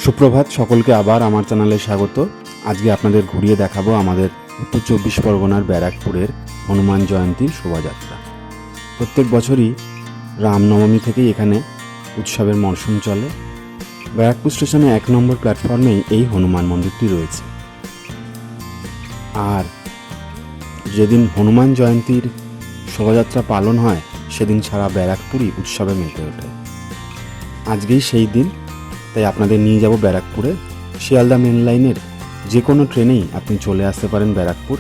সুপ্রভাত, সকলকে আবার আমার চ্যানেলে স্বাগত। আজকে আপনাদের ঘুরিয়ে দেখাবো আমাদের উত্তর চব্বিশ পরগনার ব্যারাকপুরের হনুমান জয়ন্তীর শোভাযাত্রা। প্রত্যেক বছরই রামনবমী থেকেই এখানে উৎসবের মরশুম চলে। ব্যারাকপুর স্টেশনে 1 নম্বর প্ল্যাটফর্মেই এই হনুমান মন্দিরটি রয়েছে। আর যেদিন হনুমান জয়ন্তীর শোভাযাত্রা পালন হয় সেদিন সারা ব্যারাকপুরই উৎসবে মেতে ওঠে। আজকেই সেই দিন, তাই আপনাদের নিয়ে যাব ব্যারাকপুরে। শিয়ালদা মেন লাইনের যে কোনো ট্রেনেই আপনি চলে আসতে পারেন ব্যারাকপুর।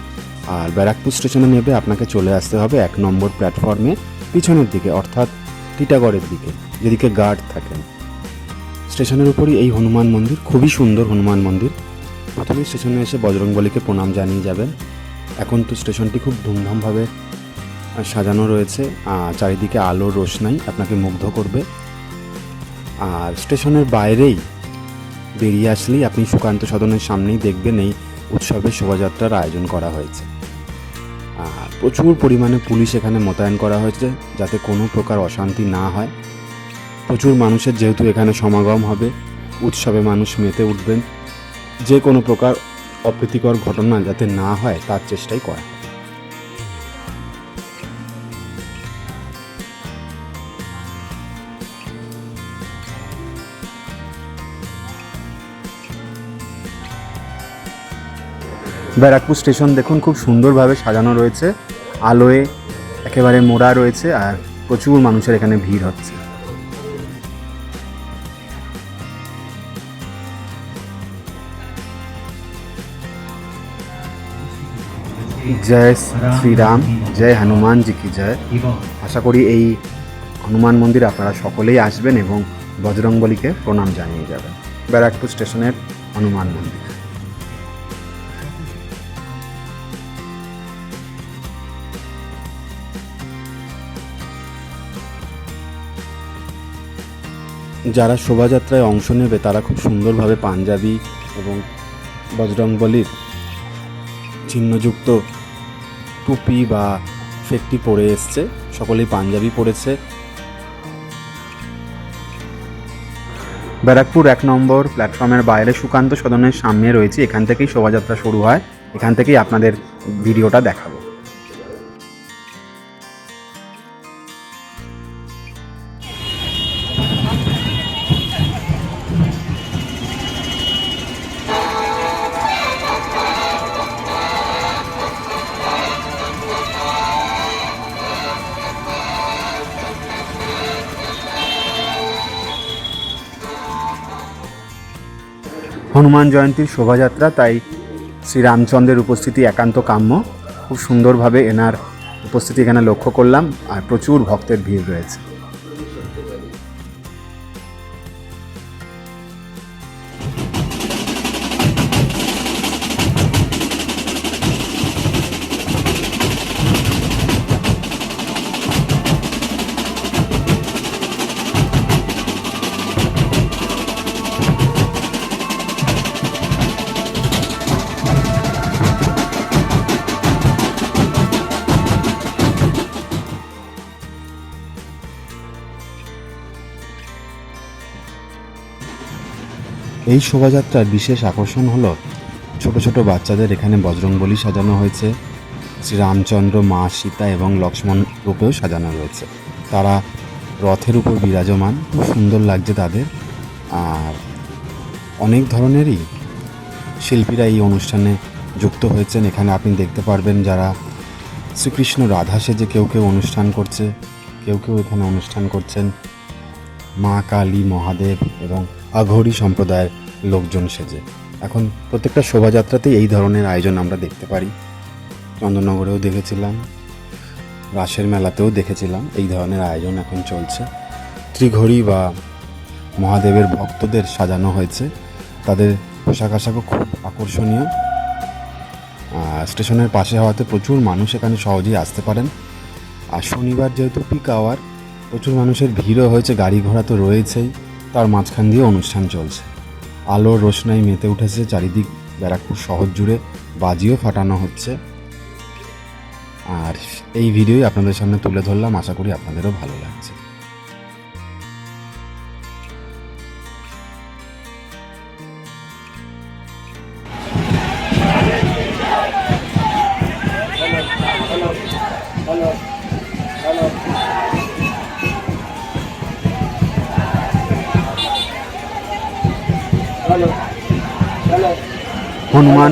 আর ব্যারাকপুর স্টেশনে নেবে আপনাকে চলে আসতে হবে 1 নম্বর প্ল্যাটফর্মে পিছনের দিকে, অর্থাৎ টিটাগড়ের দিকে, যেদিকে গার্ড থাকেন। স্টেশনের উপরই এই হনুমান মন্দির, খুবই সুন্দর হনুমান মন্দির। প্রথমেই স্টেশনে এসে বজরংবলীকে প্রণাম জানিয়ে যাবেন। এখন তো স্টেশনটি খুব ধুমধামভাবে সাজানো রয়েছে, চারিদিকে আলোর রোশনাই আপনাকে মুগ্ধ করবে। আর স্টেশনের বাইরেই বেরিয়ে আসলেই আপনি সুকান্ত সদনের সামনেই দেখবেন এই উৎসবের শোভাযাত্রার আয়োজন করা হয়েছে। আর প্রচুর পরিমাণে পুলিশ এখানে মোতায়েন করা হয়েছে যাতে কোনো প্রকার অশান্তি না হয়। প্রচুর মানুষের যেহেতু এখানে সমাগম হবে, উৎসবে মানুষ মেতে উঠবেন, যে কোনো প্রকার অপ্রীতিকর ঘটনা যাতে না হয় তার চেষ্টাই করা। ব্যারাকপুর স্টেশন দেখুন খুব সুন্দরভাবে সাজানো রয়েছে, আলোয় একেবারে মোড়া রয়েছে, আর প্রচুর মানুষের এখানে ভিড় হচ্ছে। জয় শ্রীরাম, জয় হনুমান জি কি জয়। আশা করি এই হনুমান মন্দির আপনারা সকলেই আসবেন এবং বজরংবলীকে প্রণাম জানিয়ে যাবেন। ব্যারাকপুর স্টেশনের হনুমান মন্দির। যারা শোভাযাত্রায় অংশ নেবে তারা খুব সুন্দরভাবে পাঞ্জাবি এবং বজরংবলীর চিহ্নযুক্ত টুপি বা ফেটটি পরে এসছে, সকলেই পাঞ্জাবি পরেছে। ব্যারাকপুর 1 নম্বর প্ল্যাটফর্মের বাইরে সুকান্ত সদনের সামনে রয়েছে, এখান থেকেই শোভাযাত্রা শুরু হয়, এখান থেকেই আপনাদের ভিডিওটা দেখাবো। হনুমান জয়ন্তীর শোভাযাত্রা, তাই শ্রীরামচন্দ্রের উপস্থিতি একান্ত কাম্য। খুব সুন্দরভাবে এনার উপস্থিতি এখানে লক্ষ্য করলাম, আর প্রচুর ভক্তের ভিড় রয়েছে। এই শোভাযাত্রার বিশেষ আকর্ষণ হলো ছোট ছোট বাচ্চাদের এখানে বজরংবলী সাজানো হয়েছে, শ্রীরামচন্দ্র, মা সীতা এবং লক্ষ্মণ রূপেও সাজানো রয়েছে। তারা রথের উপর বিরাজমান, খুব সুন্দর লাগছে তাদের। আর অনেক ধরনেরই শিল্পীরা এই অনুষ্ঠানে যুক্ত হয়েছেন। এখানে আপনি দেখতে পারবেন যারা শ্রীকৃষ্ণ রাধা সেজে কেউ কেউ অনুষ্ঠান করছে, কেউ কেউ এখানে অনুষ্ঠান করছেন মা কালী, মহাদেব এবং আঘোরী সম্প্রদায়ের লোকজন সেজে। এখন প্রত্যেকটা শোভাযাত্রাতেই এই ধরনের আয়োজন আমরা দেখতে পারি। চন্দননগরেও দেখেছিলাম, রাসের মেলাতেও দেখেছিলাম, এই ধরনের আয়োজন এখন চলছে। ত্রিঘড়ি বা মহাদেবের ভক্তদের সাজানো হয়েছে, তাদের পোশাক আশাকও খুব আকর্ষণীয়। স্টেশনের পাশে হওয়াতে প্রচুর মানুষ এখানে সহজেই আসতে পারেন। আর শনিবার যেহেতু পিক আওয়ার, প্রচুর মানুষের ভিড়ও হয়েছে, গাড়ি ঘোড়া তো রয়েছেই, তার মাঝখান দিয়ে অনুষ্ঠান চলছে। আলোর রোশনাই মেতে উঠেছে চারিদিক, ব্যারাকপুর শহর জুড়ে বাজিও ফাটানো হচ্ছে। আর এই ভিডিওই আপনাদের সামনে তুলে ধরলাম, আশা করি আপনাদেরও ভালো লাগছে। হনুমান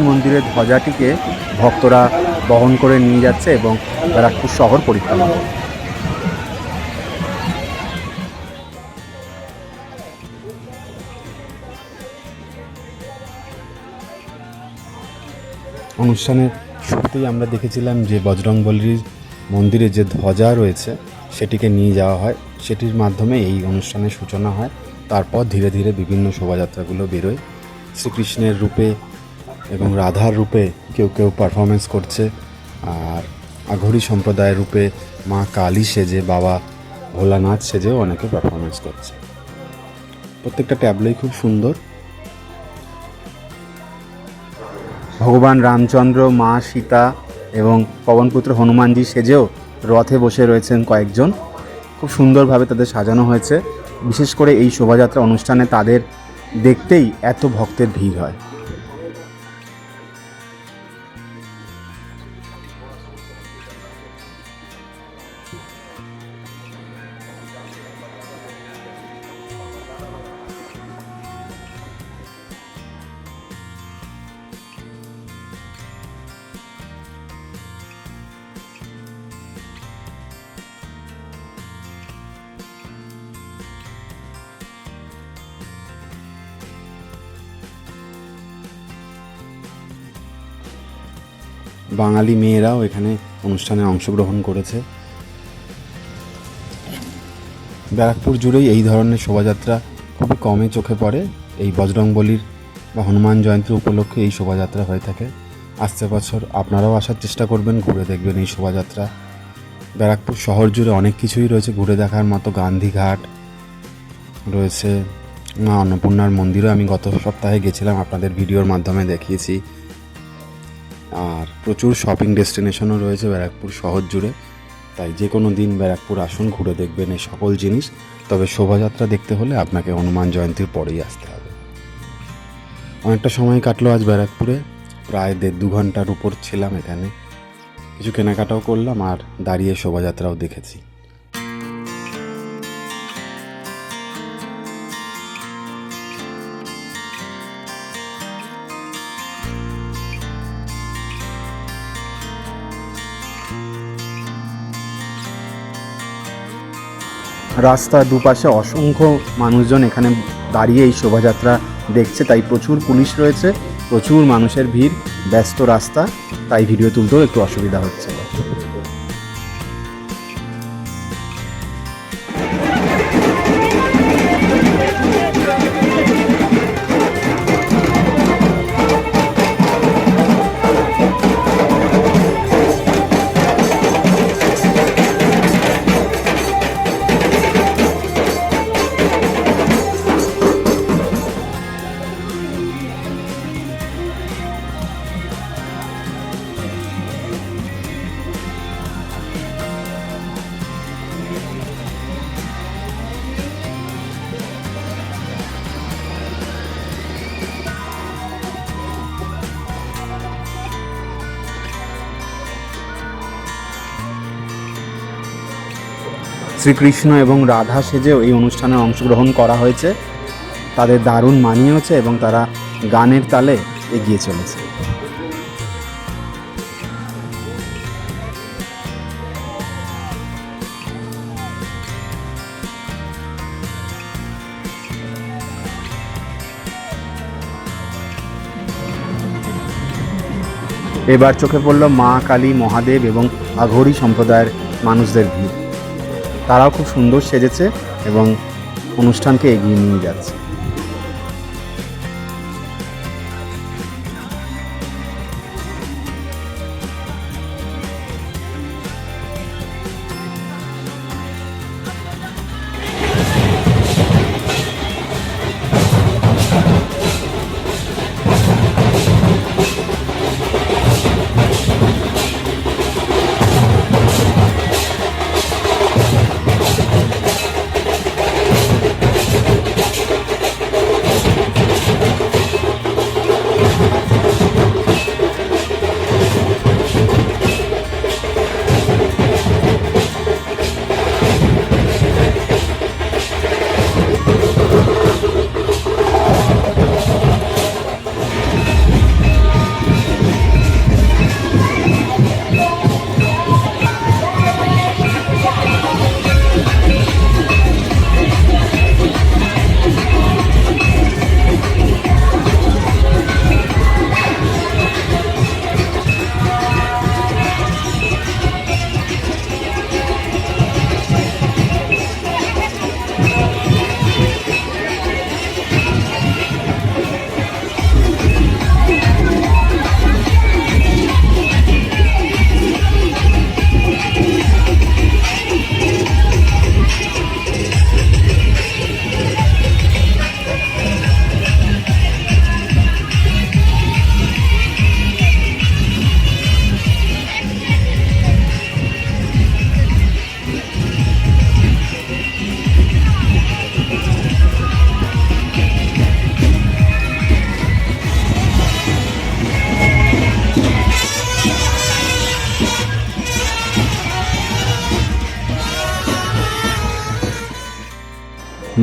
মন্দিরের ধ্বজাটিকে ভক্তরা বহন করে নিয়ে যাচ্ছে এবং ব্যারাকপুর শহর পরিক্রমা করছে। অনুষ্ঠানের শুরুতেই আমরা দেখেছিলাম যে বজরংবলীর মন্দিরে যে ধ্বজা রয়েছে সেটিকে নিয়ে যাওয়া হয়, সেটির মাধ্যমে এই অনুষ্ঠানের সূচনা হয়। তারপর ধীরে ধীরে বিভিন্ন শোভাযাত্রাগুলো বেরোয়। শ্রীকৃষ্ণের রূপে এবং রাধার রূপে কেউ কেউ পারফরমেন্স করছে, আর আঘোরি সম্প্রদায়ের রূপে মা কালী সেজে, বাবা ভোলানাথ সেজেও অনেকে পারফরমেন্স করছে। প্রত্যেকটা ট্যাবলোই খুব সুন্দর। ভগবান রামচন্দ্র, মা সীতা এবং পবনপুত্র হনুমানজি সেজেও রথে বসে রয়েছেন কয়েকজন। খুব সুন্দরভাবে তাদের সাজানো হয়েছে। বিশেষ করে এই শোভাযাত্রা অনুষ্ঠানে তাদের দেখতেই এত ভক্তের ভিড় হয়। বাঙালি মেয়েরাও এখানে অনুষ্ঠানে অংশগ্রহণ করেছে। ব্যারাকপুর জুড়েই এই ধরনের শোভাযাত্রা খুবই কমই চোখে পড়ে। এই বজরংবলীর বা হনুমান জয়ন্তী উপলক্ষে এই শোভাযাত্রা হয়ে থাকে। আসছে বছর আপনারাও আসার চেষ্টা করবেন, ঘুরে দেখবেন এই শোভাযাত্রা। ব্যারাকপুর শহর জুড়ে অনেক কিছুই রয়েছে ঘুরে দেখার মতো। গান্ধীঘাট রয়েছে, মা অন্নপূর্ণার মন্দিরও আমি গত সপ্তাহে গেছিলাম, আপনাদের ভিডিওর মাধ্যমে দেখিয়েছি। আর প্রচুর শপিং ডেস্টিনেশনও রয়েছে ব্যারাকপুর শহর জুড়ে। তাই যে কোনো দিন ব্যারাকপুর আসুন, ঘুরে দেখবেন এই সকল জিনিস। তবে শোভাযাত্রা দেখতে হলে আপনাকে হনুমান জয়ন্তীর পরেই আসতে হবে। অনেকটা সময় কাটলো আজ ব্যারাকপুরে, প্রায় 1.5-2 ঘন্টার উপর ছিলাম এখানে। কিছু কেনাকাটাও করলাম আর দাঁড়িয়ে শোভাযাত্রাও দেখেছি। রাস্তার দুপাশে অসংখ্য মানুষজন এখানে দাঁড়িয়ে এই শোভাযাত্রা দেখছে, তাই প্রচুর পুলিশ রয়েছে, প্রচুর মানুষের ভিড়, ব্যস্ত রাস্তা, তাই ভিডিও তুলতেও একটু অসুবিধা হচ্ছে। শ্রীকৃষ্ণ এবং রাধা সেজেও এই অনুষ্ঠানে অংশগ্রহণ করা হয়েছে। তাদের দারুণ মানিয়েছে এবং তারা গানের তালে এগিয়ে চলেছে। এবার চোখে পড়ল মা কালী, মহাদেব এবং আঘোরি সম্প্রদায়ের মানুষদের ভিড়। তারাও খুব সুন্দর সেজেছে এবং অনুষ্ঠানকে এগিয়ে নিয়ে যাচ্ছে।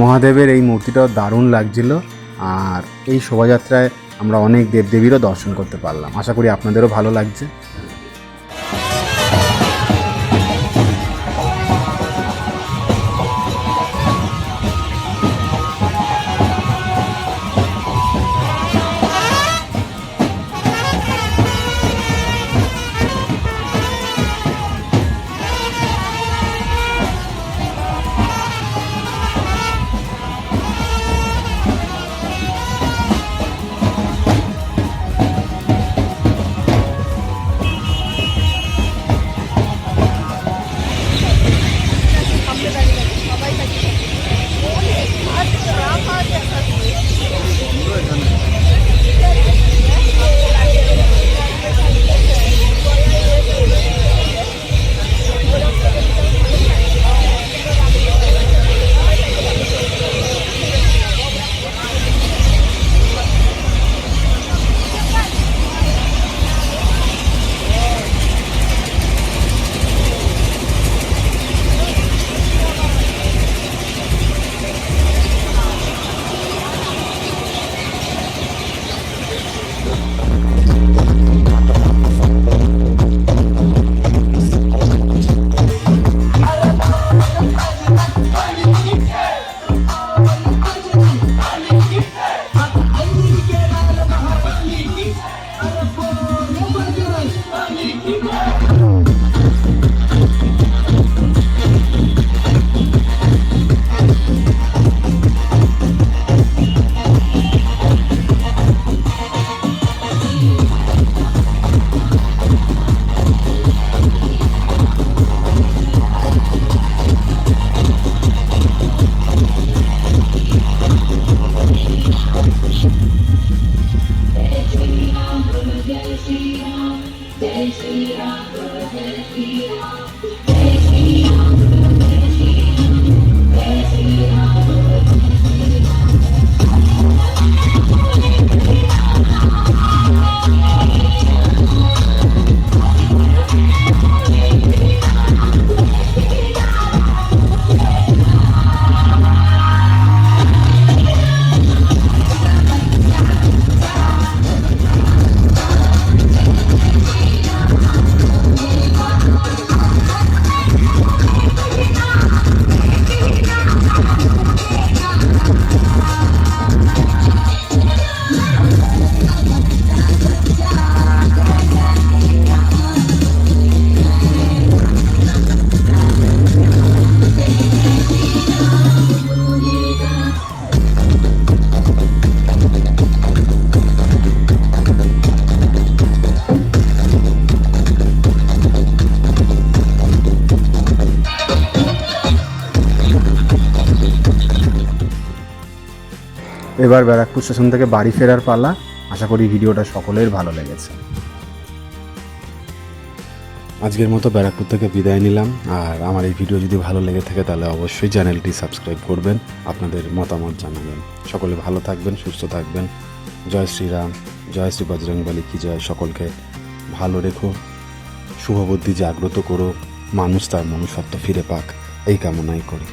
মহাদেবের এই মূর্তিটাও দারুণ লাগছিল। আর এই শোভাযাত্রায় আমরা অনেক দেবদেবীরও দর্শন করতে পারলাম। আশা করি আপনাদেরও ভালো লাগছে। এবার ব্যারাকপুর স্টেশন থেকে বাড়ি ফেরার পালা। আশা করি ভিডিওটা সকলের ভালো লেগেছে। আজকের মতো ব্যারাকপুর থেকে বিদায় নিলাম। আর আমার এই ভিডিও যদি ভালো লেগে থাকে তাহলে অবশ্যই চ্যানেলটি সাবস্ক্রাইব করবেন, আপনাদের মতামত জানাবেন। সকলে ভালো থাকবেন, সুস্থ থাকবেন। জয় শ্রীরাম, জয় শ্রী বজরংবলী কি জয়। সকলকে ভালো রেখো, শুভবুদ্ধি জাগ্রত করো, মানুষ তার মনুষ্যত্ব ফিরে পাক, এই কামনাই করি।